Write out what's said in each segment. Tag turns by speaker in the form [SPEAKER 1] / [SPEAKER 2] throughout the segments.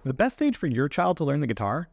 [SPEAKER 1] The best age for your child to learn the guitar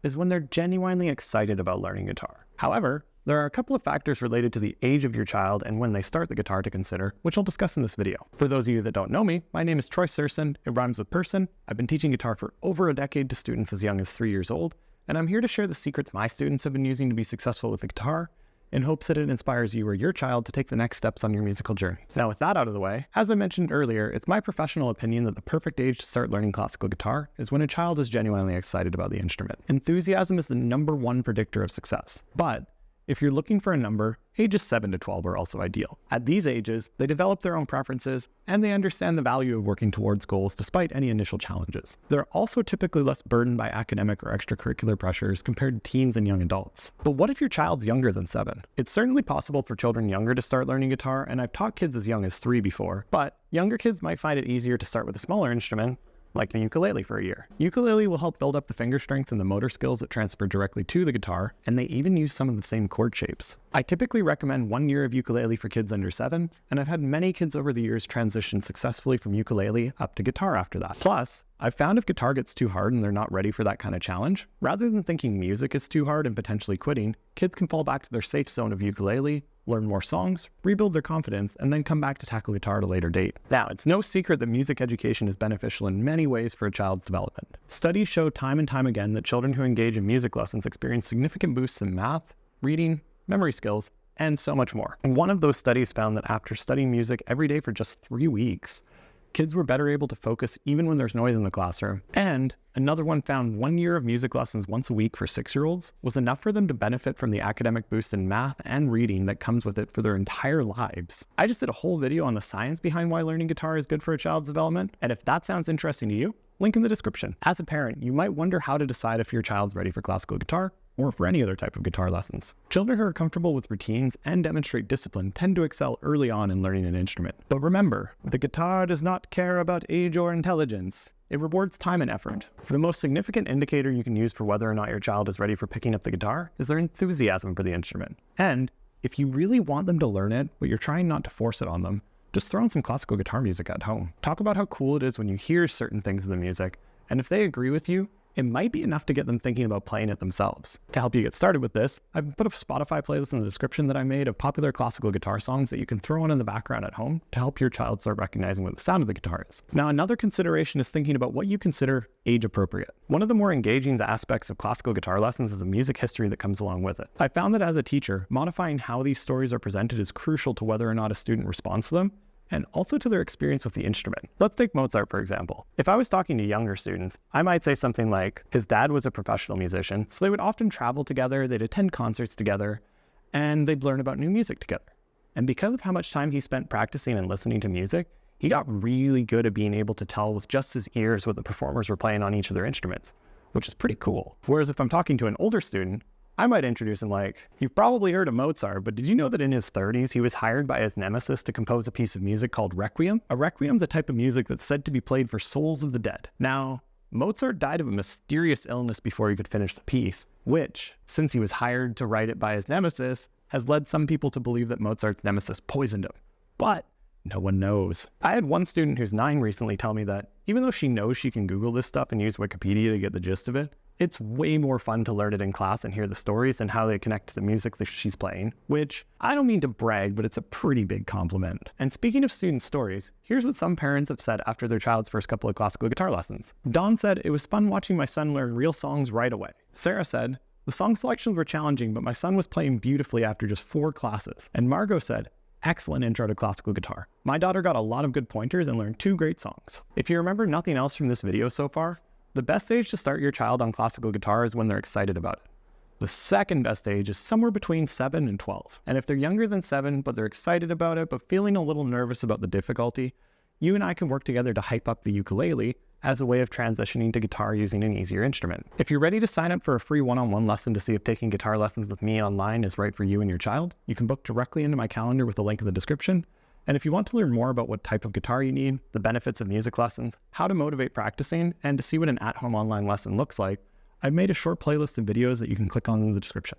[SPEAKER 1] is when they're genuinely excited about learning guitar. However, there are a couple of factors related to the age of your child and when they start the guitar to consider, which I'll discuss in this video. For those of you that don't know me, my name is Troy Serson. It rhymes with person. I've been teaching guitar for over a decade to students as young as 3 years old, and I'm here to share the secrets my students have been using to be successful with the guitar, in hopes that it inspires you or your child to take the next steps on your musical journey. Now, with that out of the way, as I mentioned earlier, it's my professional opinion that the perfect age to start learning classical guitar is when a child is genuinely excited about the instrument. Enthusiasm is the #1 predictor of success, but if you're looking for a number, ages 7 to 12 are also ideal. At these ages, they develop their own preferences and they understand the value of working towards goals despite any initial challenges. They're also typically less burdened by academic or extracurricular pressures compared to teens and young adults. But what if your child's younger than 7? It's certainly possible for children younger to start learning guitar, and I've taught kids as young as 3 before, but younger kids might find it easier to start with a smaller instrument, like the ukulele for a year. Ukulele will help build up the finger strength and the motor skills that transfer directly to the guitar, and they even use some of the same chord shapes. I typically recommend 1 year of ukulele for kids under 7, and I've had many kids over the years transition successfully from ukulele up to guitar after that. Plus, I've found if guitar gets too hard and they're not ready for that kind of challenge, rather than thinking music is too hard and potentially quitting, kids can fall back to their safe zone of ukulele, learn more songs, rebuild their confidence, and then come back to tackle guitar at a later date. Now, it's no secret that music education is beneficial in many ways for a child's development. Studies show time and time again that children who engage in music lessons experience significant boosts in math, reading, memory skills, and so much more. And one of those studies found that after studying music every day for just 3 weeks, kids were better able to focus even when there's noise in the classroom. And another one found 1 year of music lessons once a week for 6-year-olds was enough for them to benefit from the academic boost in math and reading that comes with it for their entire lives. I just did a whole video on the science behind why learning guitar is good for a child's development, and if that sounds interesting to you, link in the description. As a parent, you might wonder how to decide if your child's ready for classical guitar or for any other type of guitar lessons. Children who are comfortable with routines and demonstrate discipline tend to excel early on in learning an instrument. But remember, the guitar does not care about age or intelligence. It rewards time and effort. The most significant indicator you can use for whether or not your child is ready for picking up the guitar is their enthusiasm for the instrument. And if you really want them to learn it, but you're trying not to force it on them, just throw on some classical guitar music at home. Talk about how cool it is when you hear certain things in the music, and if they agree with you, it might be enough to get them thinking about playing it themselves. To help you get started with this, I've put a Spotify playlist in the description that I made of popular classical guitar songs that you can throw on in the background at home to help your child start recognizing what the sound of the guitar is. Now, another consideration is thinking about what you consider age appropriate. One of the more engaging aspects of classical guitar lessons is the music history that comes along with it. I found that as a teacher, modifying how these stories are presented is crucial to whether or not a student responds to them, and also to their experience with the instrument. Let's take Mozart, for example. If I was talking to younger students, I might say something like, his dad was a professional musician, so they would often travel together, they'd attend concerts together, and they'd learn about new music together. And because of how much time he spent practicing and listening to music, he got really good at being able to tell with just his ears what the performers were playing on each of their instruments, which is pretty cool. Whereas if I'm talking to an older student, I might introduce him like, you've probably heard of Mozart, but did you know that in his 30s, he was hired by his nemesis to compose a piece of music called Requiem? A Requiem is a type of music that's said to be played for souls of the dead. Now, Mozart died of a mysterious illness before he could finish the piece, which, since he was hired to write it by his nemesis, has led some people to believe that Mozart's nemesis poisoned him. But no one knows. I had one student who's 9 recently tell me that even though she knows she can Google this stuff and use Wikipedia to get the gist of it, it's way more fun to learn it in class and hear the stories and how they connect to the music that she's playing, which I don't mean to brag, but it's a pretty big compliment. And speaking of student stories, here's what some parents have said after their child's first couple of classical guitar lessons. Dawn said, "It was fun watching my son learn real songs right away." Sarah said, "The song selections were challenging, but my son was playing beautifully after just 4 classes." And Margot said, "Excellent intro to classical guitar. My daughter got a lot of good pointers and learned 2 great songs." If you remember nothing else from this video so far, the best age to start your child on classical guitar is when they're excited about it. The second best age is somewhere between 7 and 12. And if they're younger than 7, but they're excited about it, but feeling a little nervous about the difficulty, you and I can work together to hype up the ukulele as a way of transitioning to guitar using an easier instrument. If you're ready to sign up for a free one-on-one lesson to see if taking guitar lessons with me online is right for you and your child, you can book directly into my calendar with the link in the description. And if you want to learn more about what type of guitar you need, the benefits of music lessons, how to motivate practicing, and to see what an at-home online lesson looks like, I've made a short playlist of videos that you can click on in the description.